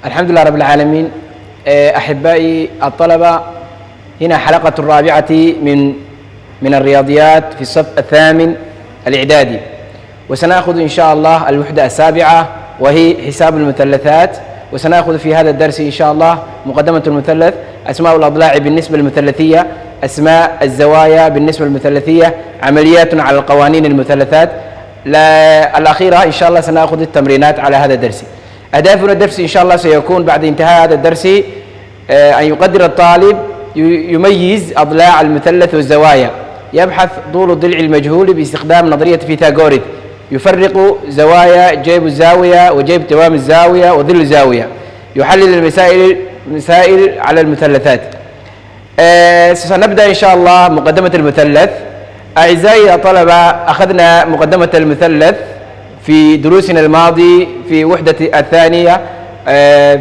الحمد لله رب العالمين. أحبائي الطلبة، هنا حلقة الرابعة من الرياضيات في الصف الثامن الإعدادي، وسنأخذ إن شاء الله الوحدة السابعة وهي حساب المثلثات. وسنأخذ في هذا الدرس إن شاء الله مقدمة المثلث، أسماء الأضلاع بالنسبة للمثلثية، أسماء الزوايا بالنسبة للمثلثية، عمليات على القوانين المثلثات. الأخيرة إن شاء الله سنأخذ التمرينات على هذا الدرس. أهدافنا الدرس إن شاء الله سيكون بعد انتهاء هذا الدرس أن يقدر الطالب يميز أضلاع المثلث والزوايا، يبحث طول الضلع المجهول باستخدام نظرية فيثاغوريس، يفرق زوايا جيب الزاوية وجيب توام الزاوية وظل الزاوية، يحلل المسائل على المثلثات. سنبدأ إن شاء الله مقدمة المثلث. أعزائي الطلبة، أخذنا مقدمة المثلث في دروسنا الماضي في وحدة الثانية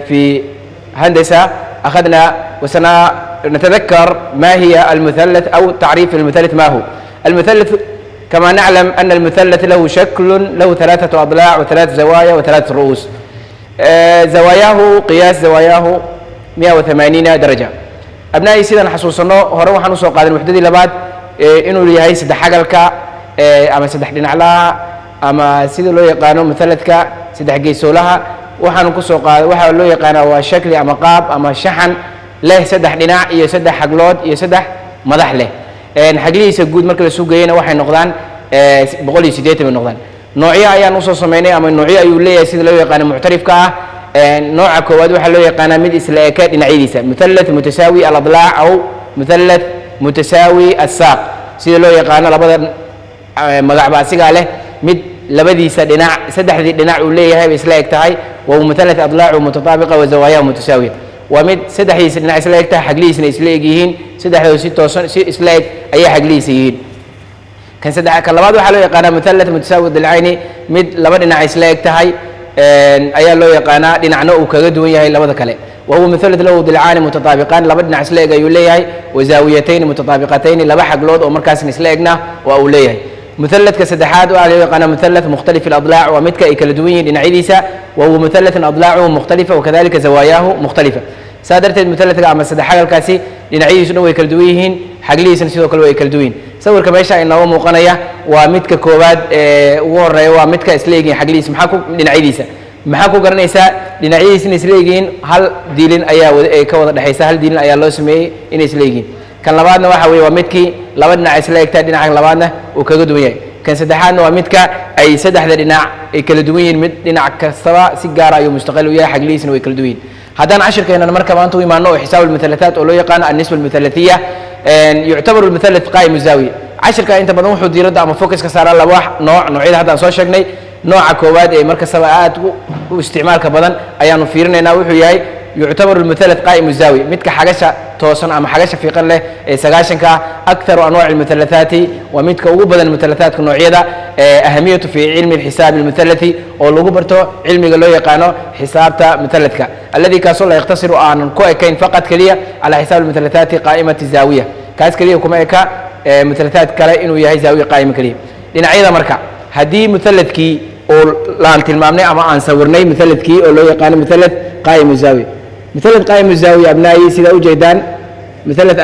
في هندسة، أخذنا وسنتذكر ما هي المثلث أو تعريف المثلث ما هو. المثلث كما نعلم أن المثلث له شكل، له 3 أضلاع و3 زوايا و3 رؤوس. زواياه قياس زواياه 180 درجة. أبنائي سيدان حسوسنا هore waxaan u soo qaadan wixdadii labaad inuu yahay saddex xagalka ama saddex dhinaclaha ama sida loo yaqaano مثلثka saddex geesoolaha. waxaan ku soo qaaday waxa loo yaqaan waa shakli ama qaab ama shaxan leh saddex dhinac iyo saddex xaglood iyo saddex madax leh. xaglihiisa guud marka la soo geeyana waxay noqdaan 180 noqdaan. noocyo ayaan u soo sameynay ama noocyo ayuu leeyahay sida loo yaqaan muctarifka ah. nooca koowaad waxa loo yaqaan mid isla eka dhinacyadiisa مثلث متساوي الأضلاع أو مثلث متساوي الساق sida loo yaqaan labada magac ba asiga leh mid labadiisa dhinac saddexdii dhinac uu leeyahay bay isla eg tahay. waa مثلث أضلاع متطابقة وزواياه متساوية. waa mid saddexdiisa dhinac isla eg tahay xaglihiisna isla eg yihiin, saddexdooda si toosan si isla eg ayay xaglihiisa yihiin. kan labaad waxaa loo yaqaan مثلث متساوي الضلعين mid laba dhinac isla eg tahay ayaa loo yaqaanaa dhinacna uu kaga duwan yahay labada kale. وهو مثلث له ضلعان متطابقان laba dhinac isla eg ayuu leeyahay وزاويتين متطابقتين laba xaglood oo markaasna isla egna waa uu leeyahay. مثلثka saddexaad waxaa loo yaqaanaa مثلث مختلف الأضلاع waa midka ay kala duwan yihiin dhinacyadiisa. وهو مثلث أضلاعه مختلفة وكذلك زواياه مختلفة. saa darteed مثلثka ama saddex xagalkaasi dhinacyadiisuna way kala duwan yihiin, xaglihiisana sidoo kale way kala duwan yihiin. sawirka meesha inooga muuqanaya waa midka koowaad ugu horeeya waa midka isla egyihiin xaglihiisa. maxaa ku dhinacyadiisa maxaa ku garanaysaa dhinacyadiisna isla egyihiin hal diilin ayaa ka wada dhexaysa, hal diilin ayaa loo sameeyey inay isla egyihiin. kan labaadna waxa weeye waa midkii laba dhinac isla egtaa dhinaca labaadna uu kaga duwan yahay. kan saddexaadna waa midka ay saddexda dhinac ay kala duwan yihiin, mid dhinac kastaba si gaar ah ayuu mustaqil u yahay, xaglihiisna way kala duwan yihiin. haddaan cashirkeenna marka maanta u imaano oo xisaab المثلثات oo loo yaqaano النسبة المثلثية يعتبر المثلث قائم الزاوية. cashirka inta badan wuxuu diiradda ama focus ka saaraa laba noocyada hadda aan soo sheegnay. nooca koowaad ee markastaba aad u isticmaalka badan ayaanu fiirinaynaa wuxuu yahay يعتبر المثلث قائم الزاوية midka xagasha toosan ama xagasha fiiqan leh ee 90ka. أكثر أنواع المثلثات ومidka ugu badan مثلثaadka noocyada أهمية في علم الحساب المثلثي oo lagu barto cilmiga loo yaqaano xisaabta مثلثka الذي kaasoo la يختصر aanan ku ekayn faqad kaliya على حساب المثلثات قائمة الزاوية. kaas kaliya kuma eka مثلثaad kale inuu yahay zaawiya qaa'ima kaliya. dhinacyada marka haddii مثلثkii oo laan tilmaamnay ama aan sawirnay مثلثkii oo loo yaqaano مثلث قائم الزاوية. مثلث قائم الزاوية أبنائي sida u jeedaan مثلث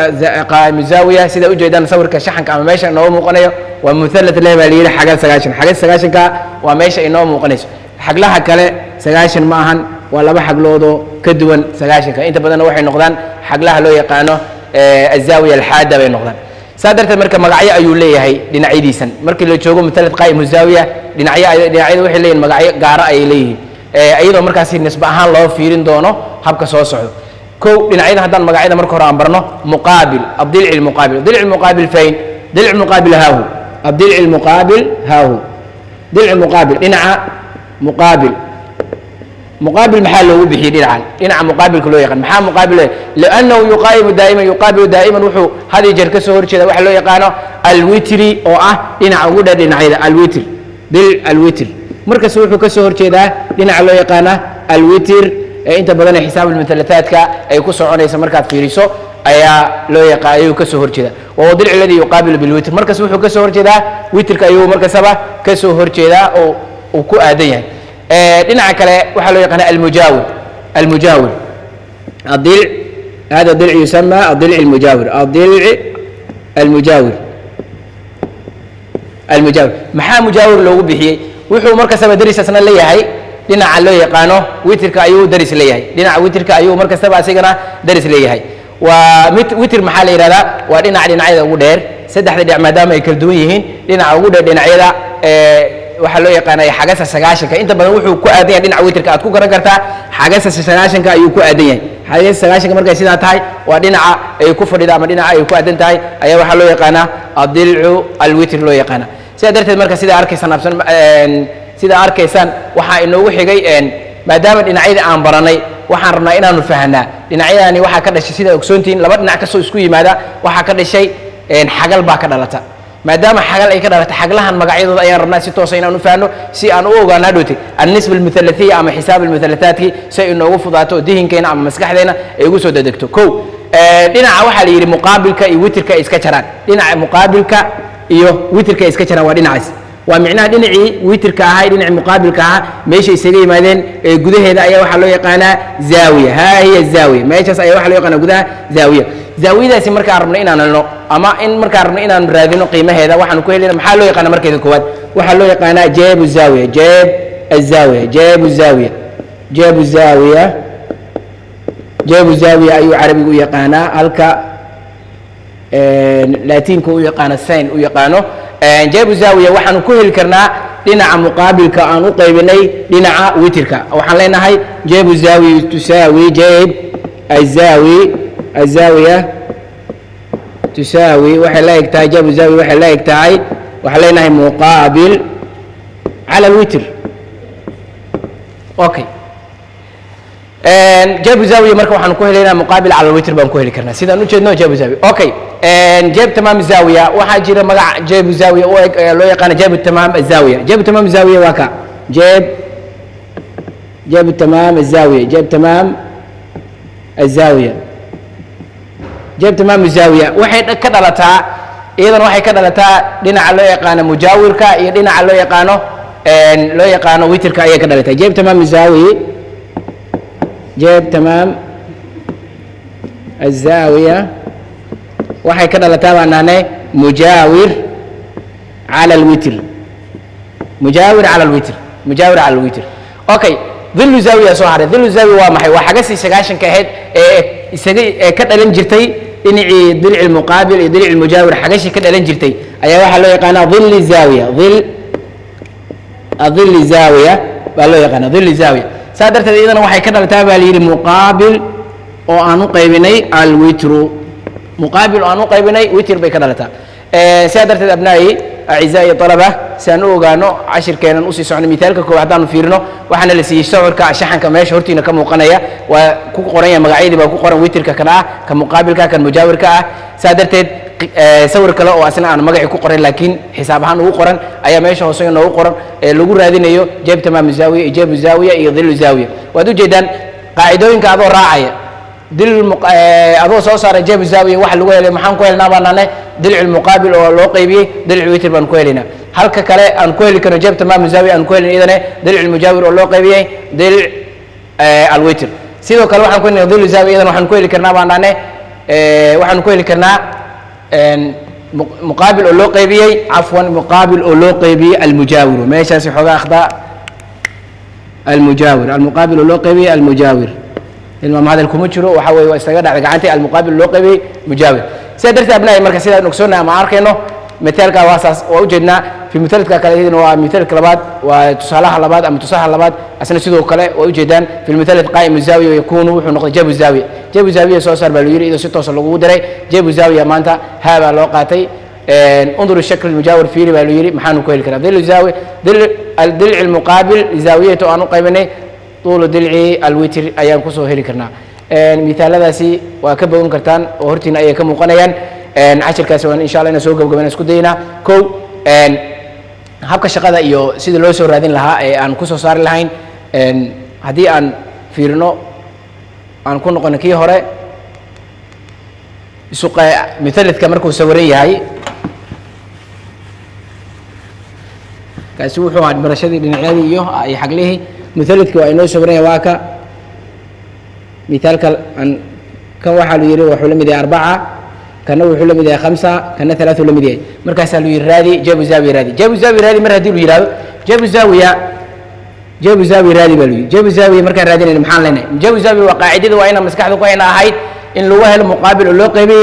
قائم الزاوية sida u jeedaan sawirka shaxanka ama meesha inoo muuqanayo waa مثلث leh baa la yidhi xagal 90. xagal 90ka waa meesha inoo muuqanayso. xaglaha kale 90 ma ahan, waa laba xagloodoo ka duwan 90ka. inta badanna waxay noqdaan xaglaha loo yaqaano الزاوية الحادة bay noqdaan. saa darteed marka magacyo ayuu leeyahay dhinacyadiisan. markii la joogo مثلث قائم الزاوية dhinacyada waxay leeyihiin magacyo gaara ayay leeyihiin iyadoo markaasi nisba ahaan loo fiirin doono habka soo socdo. kow dhinacyada haddaan magacyada marka hore aan barno muqaabil الضلع المقابل. الضلع المقابل فين؟ ضلع المقابل ها هو. الضلع المقابل ها هو. ضلع المقابل dhinaca مقابل. مقابل maxaa loogu bixiyay dhinaca muqaabilka loo yaqaan. maxaa muqaabil لأنه يقابل دائما wuxuu had iyo jeer ka soo horjeeda waxa loo yaqaano الوتري oo ah dhinaca ugu dheer dhinacyada الوتر. ضلع الوتر markaas wuxuu ka soo horjeedaa dhinaca loo yaqaana الوتر inta badan xisaab المثلثaadka ay ku soconaysa markaad fiiriso ayaa loo yaqaan ayuu ka soo horjeedaa. waa ضلع الذي يقابل بالوتر. markaas wuxuu ka soo horjeedaa witrka ayuu markaasaba ka soo horjeedaa oo uu ku aadan yahay. dhinaca kale waxaa loo yaqaana المجاور. المجاور. الضلع هذا الضلع يسمى الضلع المجاور. الضلع المجاور. المجاور maxaa mujaawir loogu bixiyay wuxuu markastaba darisasna leeyahay dhinaca loo yaqaano witirka ayuu daris leeyahay dhinaca witirka ayuu markastaba asigana daris leeyahay waa witir maxaa la yiraahdaa waa dhinacyada ugu dheer saddexda dhinac maadaama ay kala duwan yihiin dhinaca ugu dheer dhinacyada waxa loo yaqaanay xagasa 90ka inta badan wuxuu ku aadan yahay dhinaca witirka aad ku garan kartaa xagasa 90ka ayuu ku aadan yahay xagasa 90ka markay sidaa tahay waa dhinaca ay ku fadhida ama dhinaca ay ku aadan tahay ayaa waxa loo yaqaanaa adilcu alwitr loo yaqaana sida darteed marka sida arkaysaan waxa inoogu xigay maadaama dhinacyada aan baranay waxaan rabnaa inaanu fahanaa dhinacyadani waxa ka dhashay sida ogsoontiin laba dhinac ka soo isku yimaada waxa ka dhashay xagal baa ka dhalata maadaama xagal ay ka dhalata xaglahan magacyadooda ayaan rabnaa si toos ah inaan u fahanno si aan u ogaano dhowti an-nisba al-muthalathiyya ama xisaab al-muthalathaatki si inoogu fudaato dihinkeena ama maskaxdeena ay ugu soo dadegto kow dhinaca waxa la yiri muqaabilka iyo witirka iska jaraan dhinaca muqaabilka iyo witirka iska jaraan waa dhinacaas waa micnaha dhinacii witirka ahaa dhinacii muqaabilka ahaa meesha isaga yimaadeen gudaheeda ayaa waxa loo yaqaanaa zaawiya haa hiya zaawiya meeshaas ayaa waxa loo yaqaanaa gudaha zaawiya zaawiyadaasi markaan rabno inaan helno ama in markaan rabno inaan raadino qiimaheeda waxaan ku helina maxaa loo yaqaanaa markeeda koowaad waxaa loo yaqaanaa jeebu zaawiya jeebu zaawiya ayuu carabigu u yaqaanaa halka laatiinka u yaqaano sin u yaqaano jeebu zaawiya waxaan ku heli karnaa dhinaca muqaabilka aan u qaybinay dhinaca witirka waxaan leenahay jeebu zaawiya tusaawi jeeb الزاوية تساوي waxay la egtahay jeebu zaawiya waxay la egtahay waxaan leenahay muqaabil على الوتر okay jeebu zaawiya marka waxaan ku helaynaa muqaabil على الوتر baan ku heli karnaa sidaan u jeedno jeebu zaawiya okay jeeb tamaam zaawiya waxaa jira magac jeebu zaawiya oo loo yaqaan jeebu tamaam zaawiya jeebu tamaam zaawiya waa ka jeebu tamaam zaawiya jeeb tamaam الزاوية jeeb tamaam zaawiya waxay ka dhalataa iyadan waxay ka dhalataa dhinaca loo yaqaano mujaawirka iyo dhinaca loo yaqaano witirka ayay ka dhalataa jeeb tamaam zaawiya jeeb tamaam الزاوية waxay ka dhalataa baan nahnay mujaawir على الوتر mujaawir على الوتر okay ظل زاوية soo haray ظل زاوية waa maxay waa xagasi 90 ka ahayd isaga ka dhalan jirtay dhinacii dilci muqaabil iyo dilci mujaawir xagashi ka dhalan jirtay ayaa waxa loo yaqaanaa ظل زاوية ظل زاوية baa loo yaqaanaa ظل زاوية saa darteed iyadana waxay ka dhalataa baa la yiri muqaabil oo aan u qaybinay al-witru muqaabil oo aan u qaybinay witir bay ka dhalataa saa darteed abnaayi أعزائي الطلبة سنوغانو عشر كينا نوصي سعنا مثالك كو عدانو فيرنو وحنا لسي شعور كشحن كماش هورتينا كموقنية وكو قرية مقاعيدي باكو قرن ويتر كنا كمقابل كان مجاور سادرتد سور كلا oo asna aan magaci ku qoran laakiin xisaab ahaan uu qoran ayaa meesha hooseeyna uu qoran lagu raadinayo jeeb tamaam zaawiya jeeb zaawiya iyo dhil zaawiya waad u jeedaan qaacidooyinka adoo raacaya dil adoo soo saaray jeeb zaawiya wax lagu helay maxaan ku helnaa baanane dilc muqaabil oo loo qaybiyay dilc witr baan ku helinaa halka kale aan ku heli karno jeeb tamaam zaawiya aan ku helin idane dilc mujaawir oo loo qaybiyay dilc al witr sidoo kale waxaan ku helnaa dil zaawiya idan waxaan ku heli karnaa baanane waxaan ku heli karnaa مقابل أو لو قيبي عفوا مقابل أو لو قيبي المجاور ما يشاس حقا أخطاء المجاور المقابل أو لو قيبي المجاور المهم هذا الكمتشرو وحاول يستقر على قعنتي المقابل لو قيبي مجاور سيدرت أبنائي مركز سيدة نكسونا مع أركينو مثالك واساس ووجدنا في مثالك كالذين ومثالك لباد وتصالح لباد أم تصالح لباد أسنا سيدو كلا ووجدان في المثال قائم الزاوية ويكون ونقض جاب الزاوية جاب الزاوية سوسر بالويري إذا ستة وصل لقوه دري جاب الزاوية مانتا هذا لوقاتي انظر الشكل المجاور فيه بالويري محانو كويل كلام ذل الزاوية الضلع المقابل زاوية أنو قيبني طول ضلع الوتر أيام كسو هيري كرنا مثال هذا سي وكبون كرتان وهرتين أي كم قنيان عشر كاسوان إن شاء الله نسوق قبل نسكت دينا كو habka shaqada iyo sida loo soo raadin lahaa ee aan ku soo saari lahayn hadii aan fiirno aan ku noqon kii hore suuqa mithaladka markuu sawiran yahay kaasi wuxuu aad barashadii dhinacyadii iyo ay xaglihii mithaladka waa inoo sawiran yahay waa ka مثال كان واحد يري وحول مدي 4 كان وحول مدي 5 كان 3 ولا مدي مركز قالوا يرادي جاب زاوية رادي جاب زاوية رادي مرة ديروا يرادو جاب زاوية رادي بالوي جاب زاوية مركز رادي المحل لنا جاب زاوية وقاعدة وين مسكحة وين هاي إن لو هل مقابل اللو قبي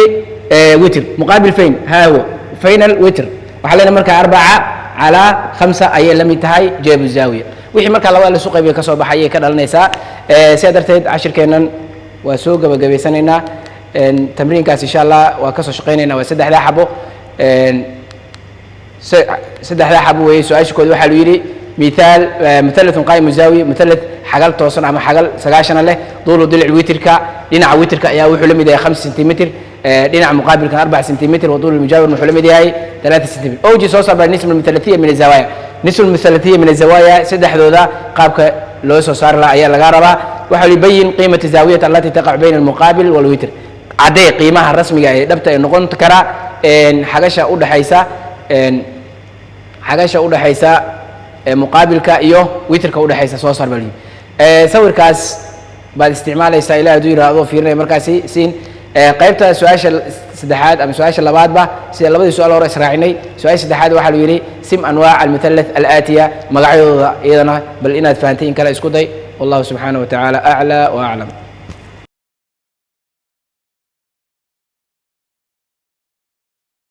وتر مقابل فين ها هو فينال وتر وحلنا مركز 4 على 5 أي لم ينتهي جاب الزاوية وحي مركز لو اللي سوق بيكسر بحية كذا النساء سيدرتيد 10 كينن وسوق بجبي سننا تمرين كاس إن شاء الله وكسر شقيننا وسدح ذا حبو سدح ذا حبو سؤال شكود وحلو يري مثال مثلث قائم زاوية مثلث حقل توصل أما حقل سجاشنا له طوله ضلع ويتركا لنا ويتركا يا وحلم ده 5 سنتيمتر لنا مقابل كان 4 سنتيمتر وطول المجاور محلم ده هاي 3 سنتيمتر أوجي صوصة بالنسبة المثلثية من الزوايا نسبة المثلثية من الزوايا سدح ذا قابك لو صار لا عيال الغاربة وحول يبين قيمة الزاوية التي تقع بين المقابل والوتر عدي قيمها الرسمية دبت نقول تكرا إن حاجة أود حيسا إن حاجة أود حيسا مقابل كأيوه وتر كأود حيسا صار بالي سوير كاس بعد استعمال إسرائيل دوير هذا في مركزي سين قيمة سؤال سدحات أم سؤال اللباد به سؤال سؤال ورا إسرائيلي سؤال سدحات واحد ويري سم أنواع المثلث الآتية مقعد إذا بل إن فانتين كلا إسكودي والله سبحانه وتعالى أعلى وأعلم.